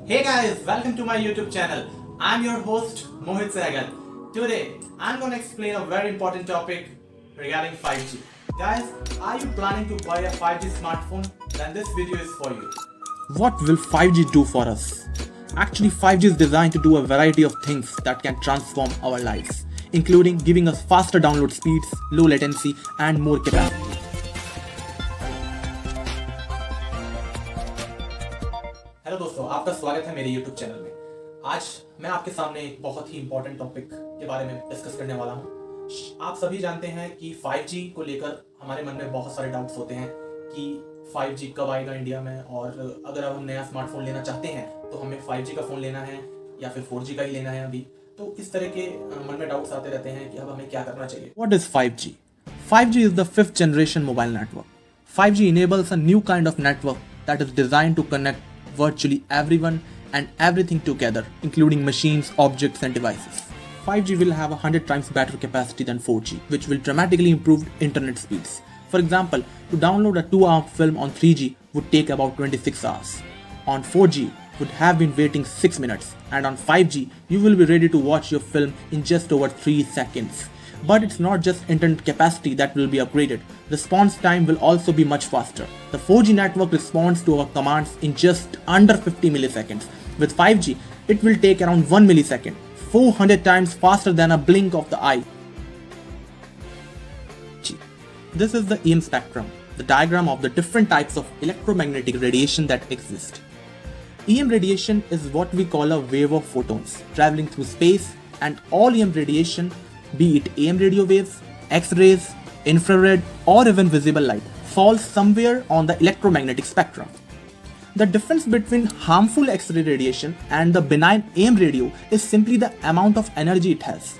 Hey guys, welcome to my YouTube channel. I'm your host Mohit Sehgal. Today, I'm going to explain a very important topic regarding 5G. Guys, are you planning to buy a 5G smartphone? Then this video is for you. What will 5G do for us? Actually, 5G is designed to do a variety of things that can transform our lives, including giving us faster download speeds, low latency, and more capacity. Hello दोस्तों, आपका स्वागत है मेरे YouTube channel में। आज मैं आपके सामने एक बहुत ही इंपॉर्टेंट टॉपिक के बारे में डिस्कस करने वाला हूँ। आप सभी जानते हैं कि 5G को लेकर हमारे मन में बहुत सारे डाउट्स होते हैं कि 5G कब आएगा इंडिया में, और अगर हम नया स्मार्टफोन लेना चाहते हैं तो हमें 5G का फ़ोन लेना है या फिर 4G का ही लेना है अभी। तो इस तरह के मन में डाउट्स आते रहते हैं कि अब हमें क्या करना चाहिए। What is 5G? 5G is the fifth generation mobile network. 5G enables a new kind of network that is designed to connect virtually everyone and everything together, including machines, objects, and devices. 5G will have 100 times better capacity than 4G, which will dramatically improve internet speeds. For example, to download a 2-hour film on 3G would take about 26 hours. On 4G, would have been waiting 6 minutes, and on 5G, you will be ready to watch your film in just over 3 seconds. But it's not just internet capacity that will be upgraded. Response time will also be much faster. The 4G network responds to our commands in just under 50 milliseconds. With 5G, it will take around 1 millisecond, 400 times faster than a blink of the eye. This is the EM spectrum, the diagram of the different types of electromagnetic radiation that exist. EM radiation is what we call a wave of photons traveling through space, and all EM radiation, be it AM radio waves, X-rays, infrared, or even visible light, falls somewhere on the electromagnetic spectrum. The difference between harmful X-ray radiation and the benign AM radio is simply the amount of energy it has.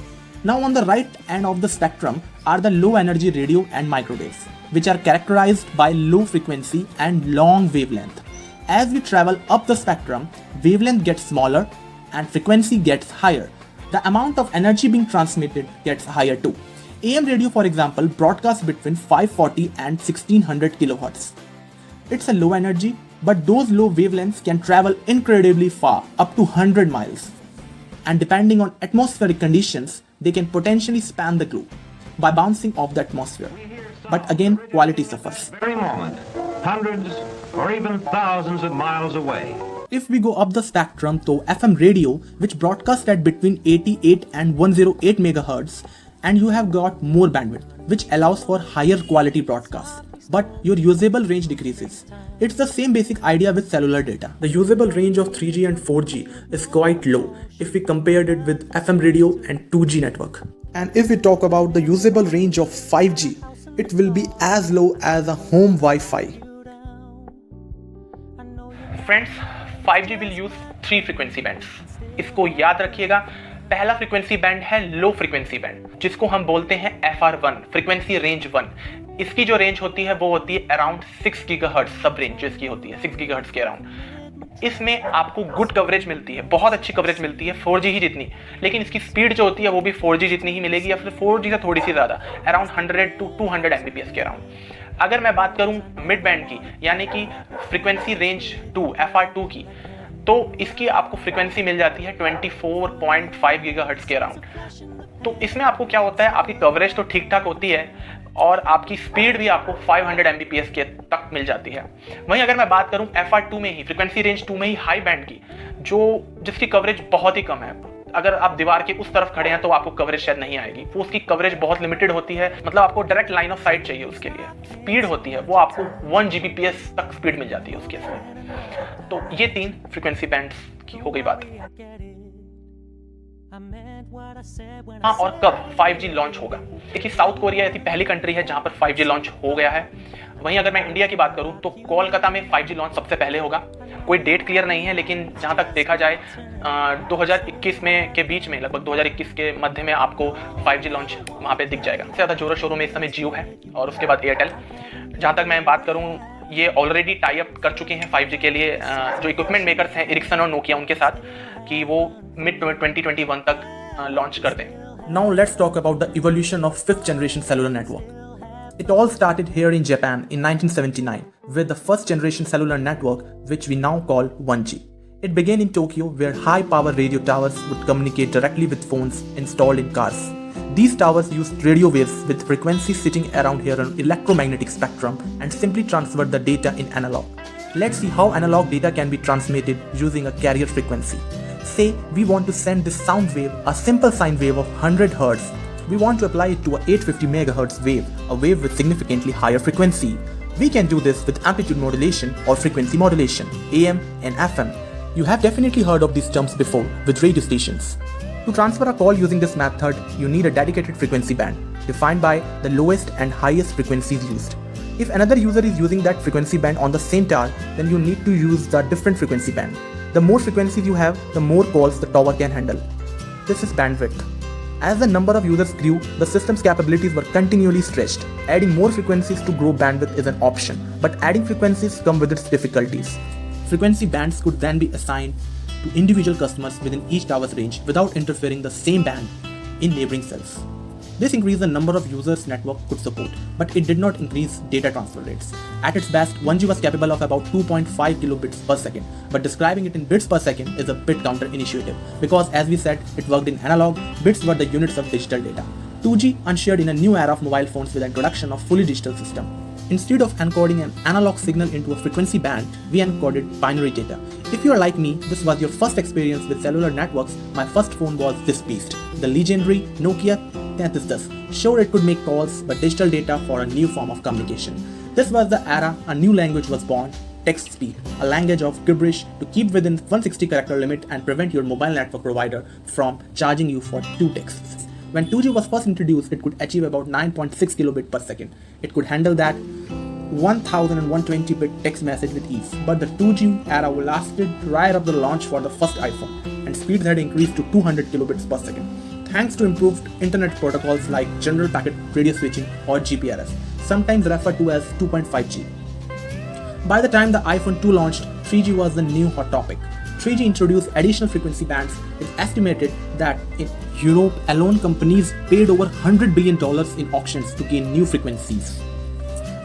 Now on the right end of the spectrum are the low energy radio and microwaves, which are characterized by low frequency and long wavelength. As we travel up the spectrum, wavelength gets smaller and frequency gets higher. The amount of energy being transmitted gets higher too. AM radio, for example, broadcasts between 540 and 1600 kHz. It's a low energy, but those low wavelengths can travel incredibly far, up to 100 miles. And depending on atmospheric conditions, they can potentially span the globe by bouncing off the atmosphere. But again, quality suffers. Very moment, hundreds or even thousands of miles away. If we go up the spectrum to FM radio, which broadcasts at between 88 and 108 MHz, and you have got more bandwidth, which allows for higher quality broadcasts, but your usable range decreases. It's the same basic idea with cellular data. The usable range of 3G and 4G is quite low if we compared it with FM radio and 2G network. And if we talk about the usable range of 5G, it will be as low as a home Wi-Fi. Friends, 5G will use 3 frequency bands. इसको याद रखिएगा। पहला frequency band है low frequency band, जिसको हम बोलते हैं FR1, frequency range 1। इसकी जो रेंज होती है वो होती है अराउंड 6 गीगाहर्ट्ज, सब रेंज जो इसकी होती है 6 गीगाहर्ट्ज के अराउंड। इसमें आपको गुड कवरेज मिलती है, बहुत अच्छी कवरेज मिलती है, 4G ही जितनी, लेकिन इसकी स्पीड जो होती है वो भी 4G जितनी ही मिलेगी या फिर 4G से थोड़ी सी ज़्यादा, अराउंड 100 to 200 Mbps के अराउंड। अगर मैं बात करूं मिड बैंड की, यानी कि फ्रीक्वेंसी रेंज 2 FR2 की, तो इसकी आपको फ्रीक्वेंसी मिल जाती है 24.5 गीगाहर्ट्ज के अराउंड। तो इसमें आपको क्या होता है, आपकी कवरेज तो ठीक ठाक होती है और आपकी स्पीड भी आपको 500 Mbps के तक मिल जाती है। वहीं अगर मैं बात करूं FR2 में ही, फ्रीक्वेंसी रेंज 2 में ही हाई बैंड की, जिसकी कवरेज बहुत ही कम है, अगर आप दीवार के उस तरफ खड़े हैं तो आपको कवरेज शायद नहीं आएगी, वो उसकी कवरेज बहुत लिमिटेड होती है, मतलब आपको डायरेक्ट लाइन ऑफ साइट चाहिए उसके लिए। स्पीड होती है वो आपको 1 Gbps तक स्पीड मिल जाती है उसके इसमें। तो ये 3 फ्रीक्वेंसी बैंड्स की हो गई बात। हाँ, और कब 5G लॉन्च होगा? देखिए, साउथ कोरिया ऐसी पहली कंट्री है जहां पर 5G लॉन्च हो गया है। वहीं अगर मैं इंडिया की बात करूं तो कोलकाता में 5G लॉन्च सबसे पहले होगा। कोई डेट क्लियर नहीं है, लेकिन जहां तक देखा जाए 2021 में के बीच में, लगभग 2021 के मध्य में आपको 5G लॉन्च वहां पे दिख जाएगा। सबसे ज़्यादा जोरों शोरों में इस समय जियो है और उसके बाद एयरटेल। जहां तक मैं बात करूं, ये ऑलरेडी टाई अप कर चुके हैं 5G के लिए जो इक्विपमेंट मेकर्स हैं एरिक्सन और नोकिया, उनके साथ, कि वो मिड 2021 तक लॉन्च कर दें। Now let's talk about the evolution of 5th generation cellular network. It all started here in Japan in 1979 with the first generation cellular network, which we now call 1G. It began in Tokyo, where high-power radio towers would communicate directly with phones installed in cars. These towers used radio waves with frequencies sitting around here on electromagnetic spectrum and simply transferred the data in analog. Let's see how analog data can be transmitted using a carrier frequency. Say we want to send this sound wave, a simple sine wave of 100 Hz. We want to apply it to a 850 MHz wave, a wave with significantly higher frequency. We can do this with amplitude modulation or frequency modulation, AM and FM. You have definitely heard of these terms before with radio stations. To transfer a call using this method, you need a dedicated frequency band, defined by the lowest and highest frequencies used. If another user is using that frequency band on the same tower, then you need to use the different frequency band. The more frequencies you have, the more calls the tower can handle. This is bandwidth. As the number of users grew, the system's capabilities were continually stretched. Adding more frequencies to grow bandwidth is an option, but adding frequencies come with its difficulties. Frequency bands could then be assigned to individual customers within each tower's range without interfering the same band in neighboring cells. This increased the number of users network could support, but it did not increase data transfer rates. At its best, 1G was capable of about 2.5 kilobits per second, but describing it in bits per second is a bit counterintuitive, because as we said, it worked in analog, bits were the units of digital data. 2G ushered in a new era of mobile phones with the introduction of fully digital system. Instead of encoding an analog signal into a frequency band, we encoded binary data. If you are like me, this was your first experience with cellular networks, my first phone was this beast, the legendary Nokia 3310. Sure, it could make calls, but digital data for a new form of communication. This was the era a new language was born, TextSpeak, a language of gibberish to keep within 160 character limit and prevent your mobile network provider from charging you for 2 texts. When 2G was first introduced, it could achieve about 9.6 kilobit per second. It could handle that 1020-bit text message with ease, but the 2G era lasted right up the launch for the first iPhone, and speeds had increased to 200 kilobits per second, thanks to improved internet protocols like General Packet Radio Switching or GPRS, sometimes referred to as 2.5G. By the time the iPhone 2 launched, 3G was the new hot topic. 3G introduced additional frequency bands. It's estimated that in Europe alone, companies paid over $100 billion in auctions to gain new frequencies.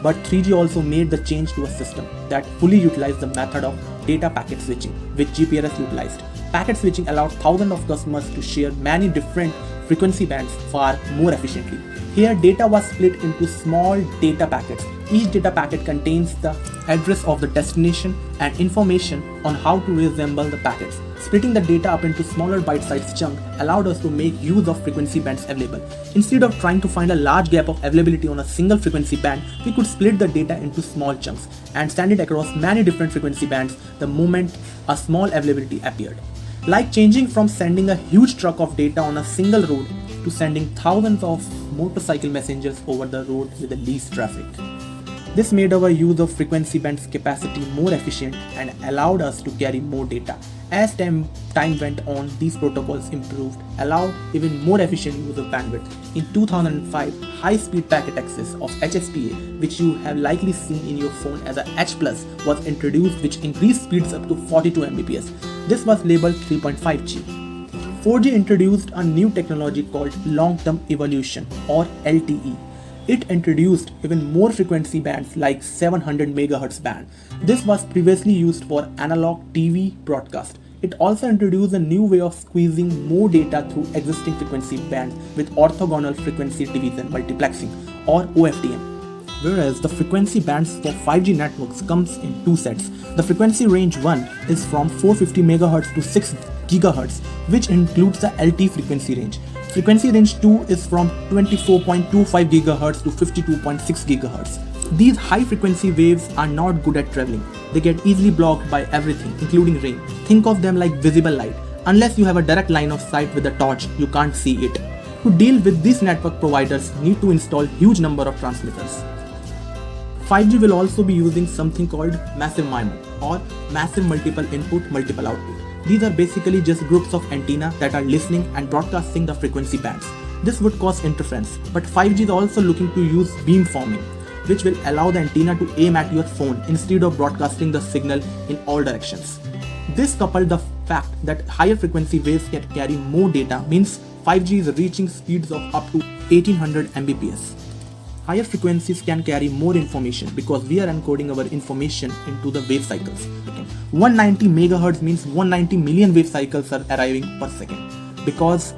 But 3G also made the change to a system that fully utilized the method of data packet switching, which GPRS utilized. Packet switching allowed thousands of customers to share many different frequency bands far more efficiently. Here, data was split into small data packets. Each data packet contains the address of the destination and information on how to reassemble the packets. Splitting the data up into smaller bite-sized chunks allowed us to make use of frequency bands available. Instead of trying to find a large gap of availability on a single frequency band, we could split the data into small chunks and send it across many different frequency bands the moment a small availability appeared. Like changing from sending a huge truck of data on a single road to sending thousands of motorcycle messengers over the road with the least traffic. This made our use of frequency bands capacity more efficient and allowed us to carry more data. As time went on, these protocols improved, allowed even more efficient use of bandwidth. In 2005, high-speed packet access of HSPA, which you have likely seen in your phone as a H+, was introduced, which increased speeds up to 42 Mbps. This was labeled 3.5G. 4G introduced a new technology called long-term evolution or LTE. It introduced even more frequency bands like 700 MHz band. This was previously used for analog TV broadcast. It also introduced a new way of squeezing more data through existing frequency bands with orthogonal frequency division multiplexing or OFDM. Whereas the frequency bands for 5G networks comes in 2 sets. The frequency range 1 is from 450 MHz to 6 GHz, which includes the LTE frequency range. Frequency range 2 is from 24.25 GHz to 52.6 GHz. These high frequency waves are not good at traveling. They get easily blocked by everything, including rain. Think of them like visible light. Unless you have a direct line of sight with a torch, you can't see it. To deal with these network providers need to install huge number of transmitters. 5G will also be using something called massive MIMO or massive multiple input, multiple output. These are basically just groups of antenna that are listening and broadcasting the frequency bands. This would cause interference, but 5G is also looking to use beamforming, which will allow the antenna to aim at your phone instead of broadcasting the signal in all directions. This coupled the fact that higher frequency waves can carry more data means 5G is reaching speeds of up to 1800 Mbps. higher frequencies can carry more information because we are encoding our information into the wave cycles. Okay. 190 megahertz means 190 million wave cycles are arriving per second because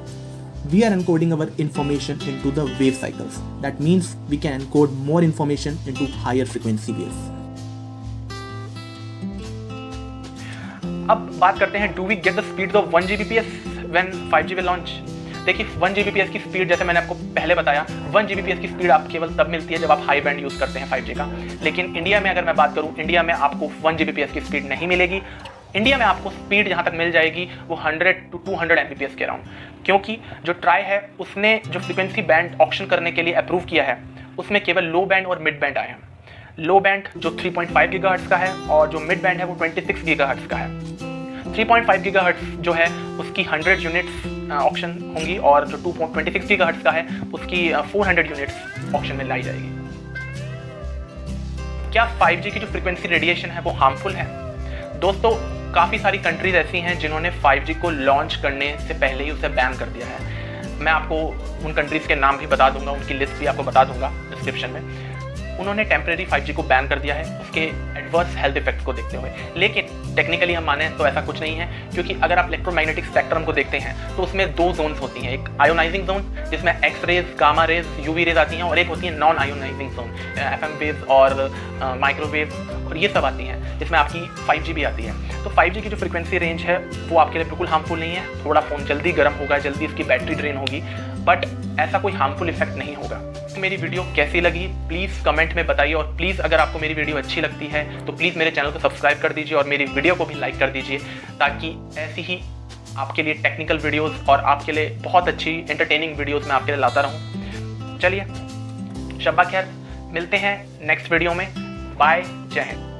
we are encoding our information into the wave cycles. That means we can encode more information into higher frequency waves. अब बात करते हैं, do we get the speed of 1 Gbps when 5G will launch. देखिए 1 Gbps की speed, जैसे मैंने आपको पहले बताया, 1 Gbps की स्पीड आप केवल तब मिलती है जब आप हाई बैंड यूज़ करते हैं 5G का। लेकिन इंडिया में अगर मैं बात करूं, इंडिया में आपको 1 Gbps की स्पीड नहीं मिलेगी। इंडिया में आपको स्पीड जहां तक मिल जाएगी वो 100 to 200 Mbps के अराउंड, क्योंकि जो ट्राई है उसने जो फ्रिक्वेंसी बैंड ऑक्शन करने के लिए अप्रूव किया है उसमें केवल लो बैंड और मिड बैंड आए हैं। लो बैंड जो 3.5 गीगाहर्ट्ज़ का है और जो मिड बैंड है वो 26 गीगाहर्ट्ज़ का है। 3.5 गीगाहर्ट्ज़ जो है उसकी 100 यूनिट्स ऑक्शन होंगी और जो 26 गीगाहर्ट्ज़ का है उसकी 400 यूनिट्स ऑक्शन में लाई जाएगी। क्या 5G की जो फ्रीक्वेंसी रेडिएशन है वो हार्मफुल है? दोस्तों, काफ़ी सारी कंट्रीज ऐसी हैं जिन्होंने 5G को लॉन्च करने से पहले ही उसे बैन कर दिया है। मैं आपको उन कंट्रीज़ के नाम भी बता दूंगा, उनकी लिस्ट भी आपको बता दूंगा डिस्क्रिप्शन में। उन्होंने टेम्परेरी 5G को बैन कर दिया है उसके एडवर्स हेल्थ इफेक्ट्स को देखते हुए। लेकिन टेक्निकली हम माने तो ऐसा कुछ नहीं है, क्योंकि अगर आप इलेक्ट्रोमैग्नेटिक स्पेक्ट्रम को देखते हैं तो उसमें 2 जोन्स होती हैं। एक आयोनाइजिंग जोन जिसमें X rays, gamma rays, UV rays आती हैं, और एक होती है non ionizing zone, FM wave और माइक्रोवेव और ये सब आती हैं, जिसमें आपकी 5G भी आती है। तो 5G की जो फ्रिक्वेंसी रेंज है वो आपके लिए बिल्कुल हार्मफुल नहीं है। थोड़ा फ़ोन जल्दी गर्म होगा, जल्दी इसकी बैटरी ड्रेन होगी, बट ऐसा कोई हार्मफुल इफेक्ट नहीं होगा। मेरी वीडियो कैसी लगी प्लीज़ कमेंट में बताइए, और प्लीज़ अगर आपको मेरी वीडियो अच्छी लगती है तो प्लीज़ मेरे चैनल को सब्सक्राइब कर दीजिए और मेरी वीडियो को भी लाइक कर दीजिए, ताकि ऐसी ही आपके लिए टेक्निकल वीडियोस और आपके लिए बहुत अच्छी एंटरटेनिंग वीडियोस मैं आपके लिए लाता रहूं। चलिए, शब्बा खैर, मिलते हैं नेक्स्ट वीडियो में। बाय, जय हिंद।